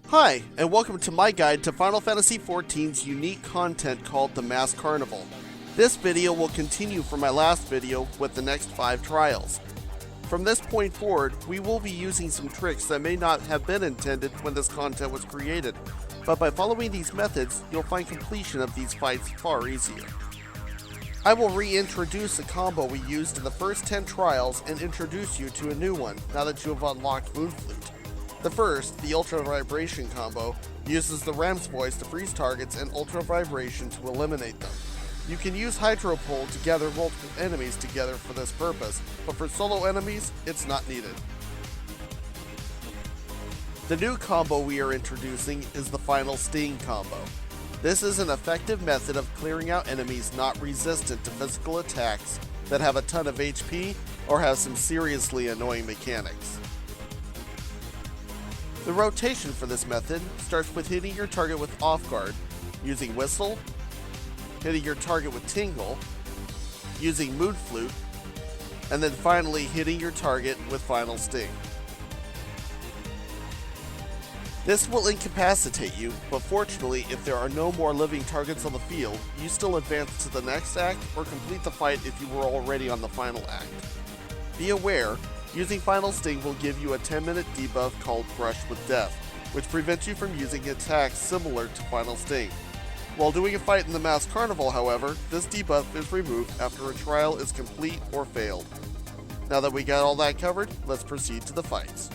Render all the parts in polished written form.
Hi, and welcome to my guide to Final Fantasy XIV's unique content called the Mass Carnival. This video will continue from my last video with the next 5 trials. From this point forward, we will be using some tricks that may not have been intended when this content was created, but by following these methods, you'll find completion of these fights far easier. I will reintroduce a combo we used in the first 10 trials and introduce you to a new one now that you have unlocked Moonflute. The first, the Ultra Vibration combo, uses the Ram's voice to freeze targets and Ultra Vibration to eliminate them. You can use Hydro Pull to gather multiple enemies together for this purpose, but for solo enemies, it's not needed. The new combo we are introducing is the Final Sting combo. This is an effective method of clearing out enemies not resistant to physical attacks that have a ton of HP or have some seriously annoying mechanics. The rotation for this method starts with hitting your target with Off Guard, using Whistle, hitting your target with Tingle, using Moonflute, and then finally hitting your target with Final Sting. This will incapacitate you, but fortunately, if there are no more living targets on the field, you still advance to the next act or complete the fight if you were already on the final act. Be aware, using Final Sting will give you a 10-minute debuff called Brush with Death, which prevents you from using attacks similar to Final Sting. While doing a fight in the Mass Carnival, however, this debuff is removed after a trial is complete or failed. Now that we got all that covered, let's proceed to the fights.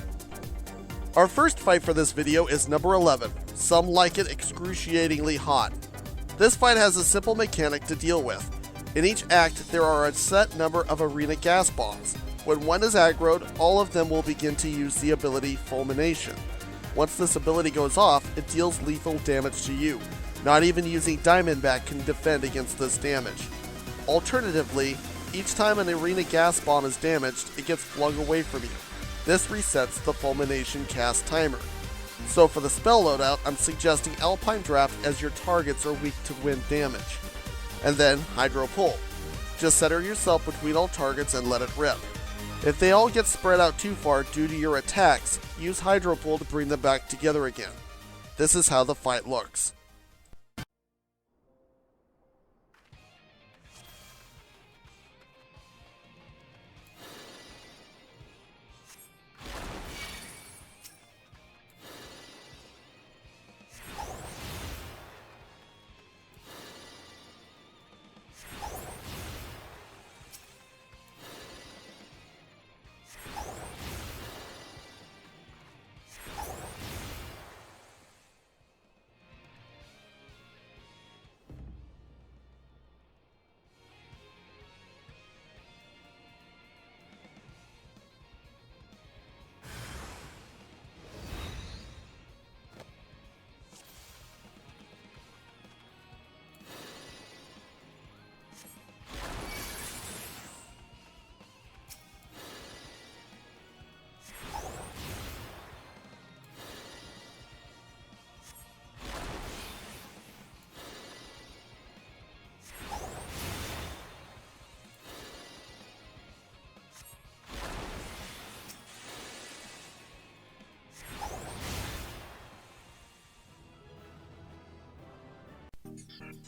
Our first fight for this video is number 11, Some Like It Excruciatingly Hot. This fight has a simple mechanic to deal with. In each act, there are a set number of arena gas bombs. When one is aggroed, all of them will begin to use the ability Fulmination. Once this ability goes off, it deals lethal damage to you. Not even using Diamondback can defend against this damage. Alternatively, each time an arena gas bomb is damaged, it gets flung away from you. This resets the Fulmination cast timer. So for the spell loadout, I'm suggesting Alpine Draft as your targets are weak to wind damage. And then Hydro Pull. Just center yourself between all targets and let it rip. If they all get spread out too far due to your attacks, use Hydro Pull to bring them back together again. This is how the fight looks.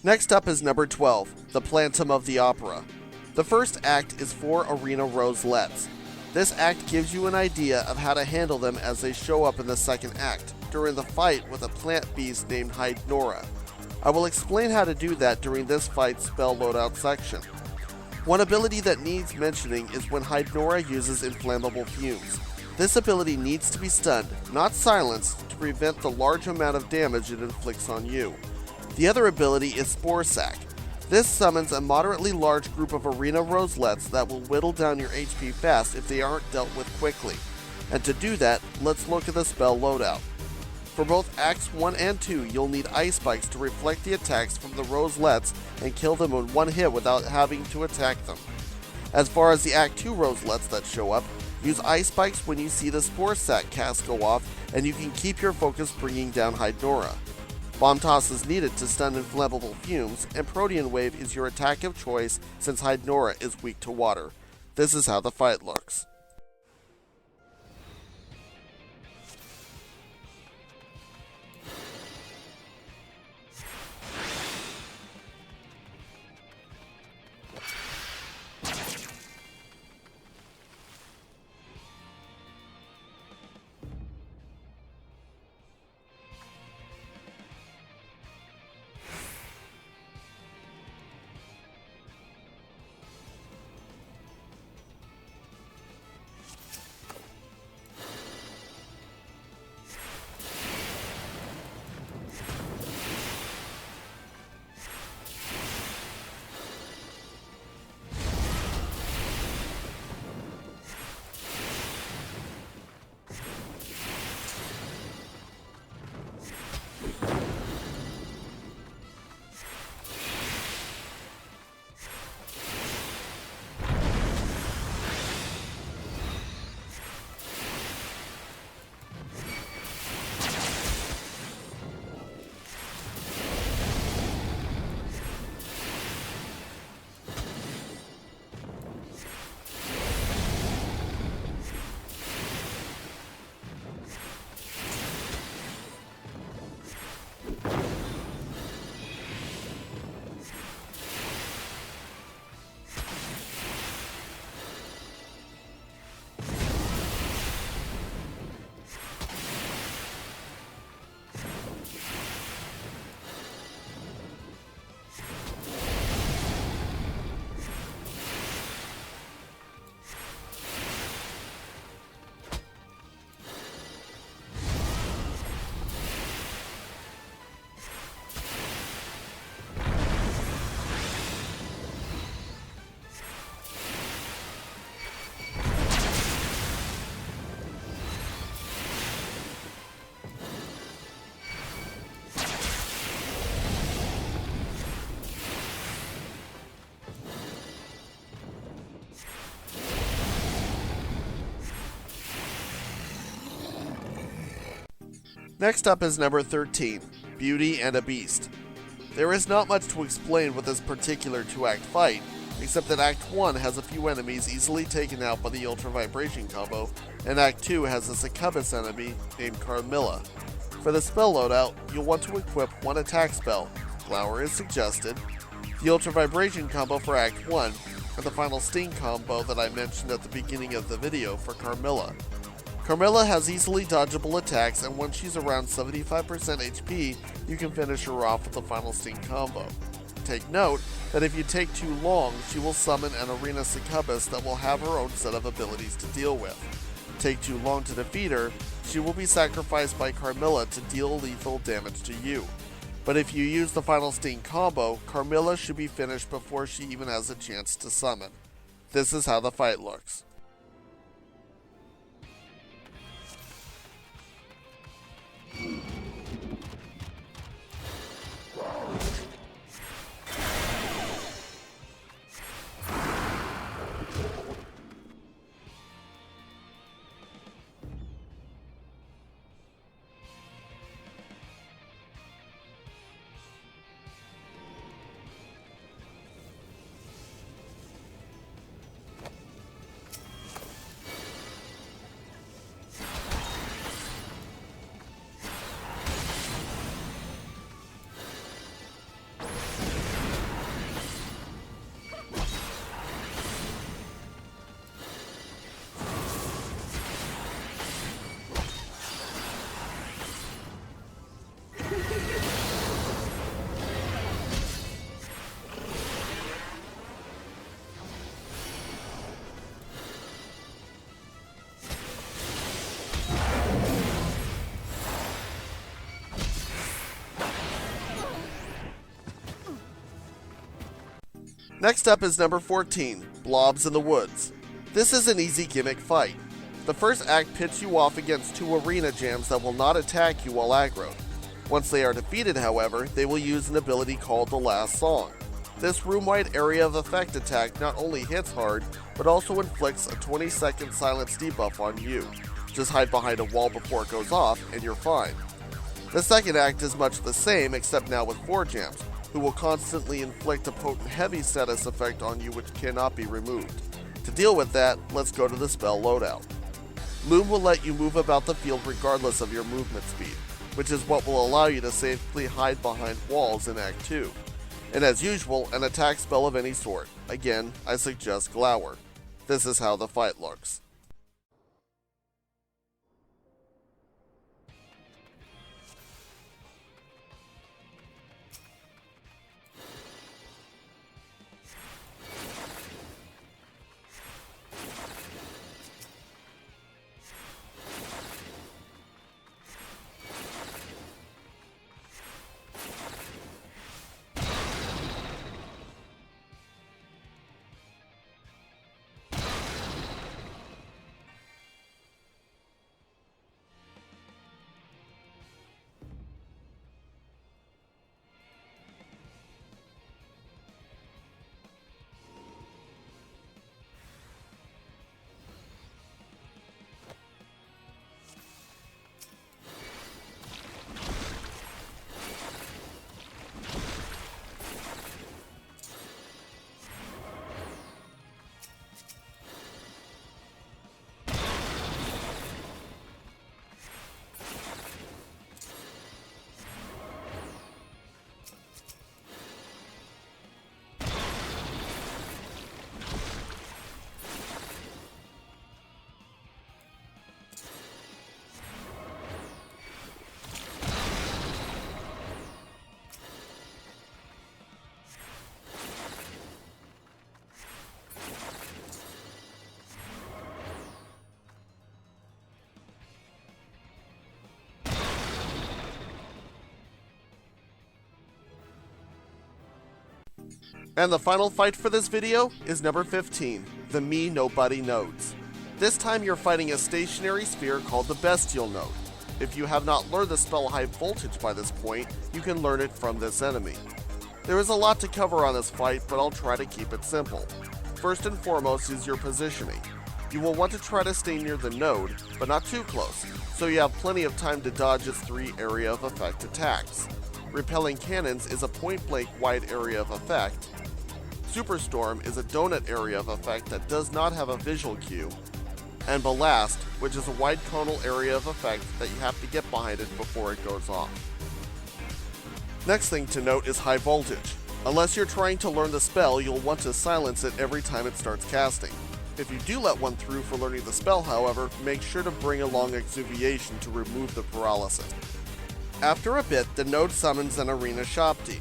Next up is number 12, the Plantum of the Opera. The first act is 4 Arena Roselets. This act gives you an idea of how to handle them as they show up in the second act, during the fight with a plant beast named Hydnora. I will explain how to do that during this fight's spell loadout section. One ability that needs mentioning is when Hydnora uses Inflammable Fumes. This ability needs to be stunned, not silenced, to prevent the large amount of damage it inflicts on you. The other ability is Spore Sack. This summons a moderately large group of Arena Roselets that will whittle down your HP fast if they aren't dealt with quickly. And to do that, let's look at the spell loadout. For both Acts 1 and 2, you'll need Ice Spikes to reflect the attacks from the Roselets and kill them in one hit without having to attack them. As far as the Act 2 Roselets that show up, use Ice Spikes when you see the Spore Sack cast go off, and you can keep your focus bringing down Hydnora. Bomb Toss is needed to stun Inflammable Fumes, and Protean Wave is your attack of choice since Hydnora is weak to water. This is how the fight looks. Next up is number 13, Beauty and a Beast. There is not much to explain with this particular 2-act fight, except that Act 1 has a few enemies easily taken out by the Ultra Vibration combo, and Act 2 has a succubus enemy named Carnivale. For the spell loadout, you'll want to equip one attack spell, Glower is suggested, the Ultra Vibration combo for Act 1, and the final Sting combo that I mentioned at the beginning of the video for Carnivale. Carnivale has easily dodgeable attacks, and once she's around 75% HP, you can finish her off with the final Sting combo. Take note that if you take too long, she will summon an Arena Succubus that will have her own set of abilities to deal with. Take too long to defeat her, she will be sacrificed by Carnivale to deal lethal damage to you. But if you use the final Sting combo, Carnivale should be finished before she even has a chance to summon. This is how the fight looks. Next up is number 14, Blobs in the Woods. This is an easy gimmick fight. The first act pits you off against 2 arena jams that will not attack you while aggroed. Once they are defeated, however, they will use an ability called the Last Song. This room-wide area of effect attack not only hits hard, but also inflicts a 20-second silence debuff on you. Just hide behind a wall before it goes off, and you're fine. The second act is much the same, except now with 4 jams, who will constantly inflict a potent heavy status effect on you which cannot be removed. To deal with that, let's go to the spell loadout. Loom will let you move about the field regardless of your movement speed, which is what will allow you to safely hide behind walls in Act 2. And as usual, an attack spell of any sort. Again, I suggest Glower. This is how the fight looks. And the final fight for this video is number 15, the Me Nobody Nodes. This time you're fighting a stationary sphere called the Bestial Node. If you have not learned the spell High Voltage by this point, you can learn it from this enemy. There is a lot to cover on this fight, but I'll try to keep it simple. First and foremost is your positioning. You will want to try to stay near the node, but not too close, so you have plenty of time to dodge its 3 area of effect attacks. Repelling cannons is a point-blank wide area of effect. Superstorm is a donut area of effect that does not have a visual cue. And Ballast, which is a wide conal area of effect that you have to get behind it before it goes off. Next thing to note is High Voltage. Unless you're trying to learn the spell, you'll want to silence it every time it starts casting. If you do let one through for learning the spell, however, make sure to bring along Exuviation to remove the paralysis. After a bit, the node summons an Arena Shopti.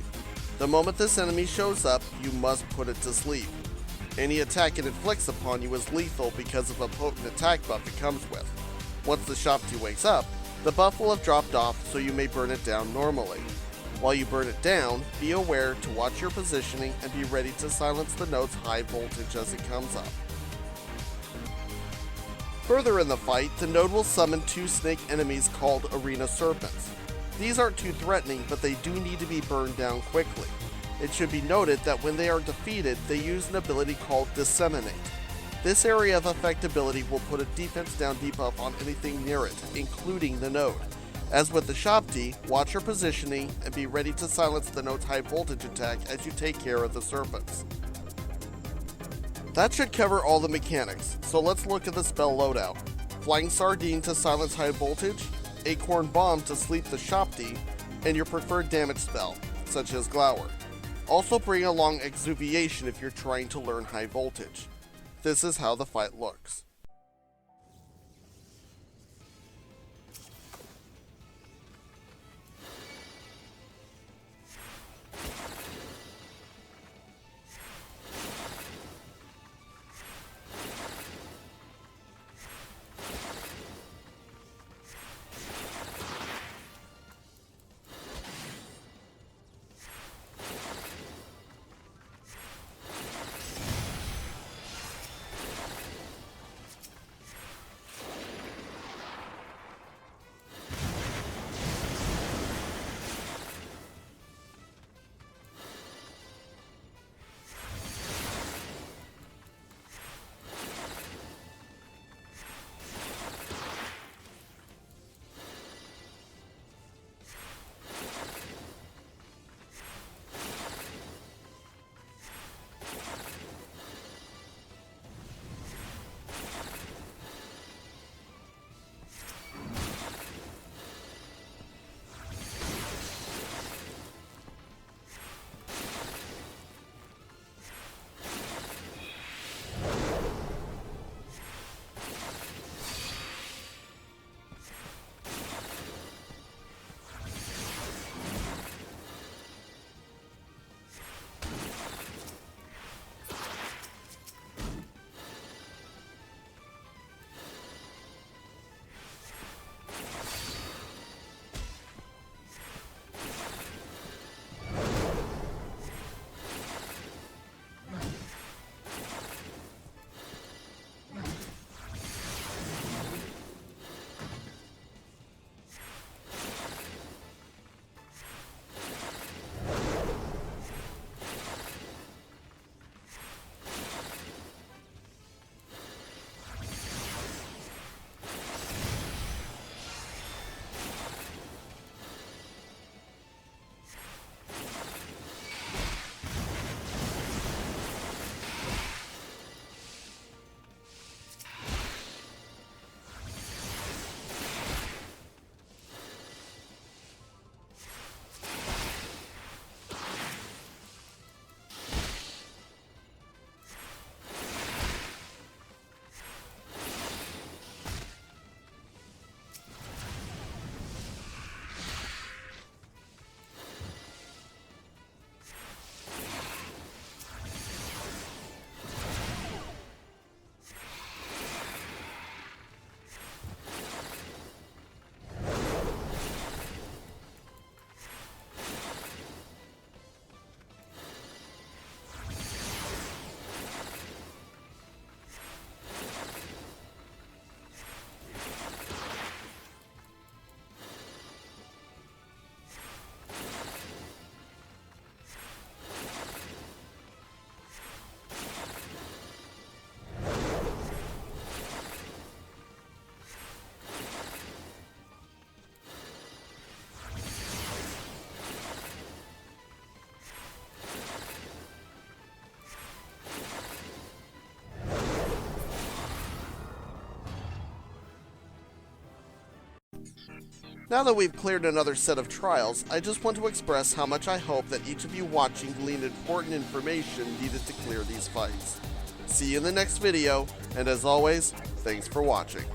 The moment this enemy shows up, you must put it to sleep. Any attack it inflicts upon you is lethal because of a potent attack buff it comes with. Once the Shopti wakes up, the buff will have dropped off, so you may burn it down normally. While you burn it down, be aware to watch your positioning and be ready to silence the node's high voltage as it comes up. Further in the fight, the node will summon 2 snake enemies called Arena Serpents. These aren't too threatening, but they do need to be burned down quickly. It should be noted that when they are defeated, they use an ability called Disseminate. This area of effect ability will put a defense down debuff on anything near it, including the node. As with the Shopti, watch your positioning and be ready to silence the node's high voltage attack as you take care of the serpents. That should cover all the mechanics, so let's look at the spell loadout. Flying Sardine to silence high voltage, Acorn Bomb to sleep the Shopti, and your preferred damage spell, such as Glower. Also bring along Exuviation if you're trying to learn high voltage. This is how the fight looks. Now that we've cleared another set of trials, I just want to express how much I hope that each of you watching gleaned important information needed to clear these fights. See you in the next video, and as always, thanks for watching.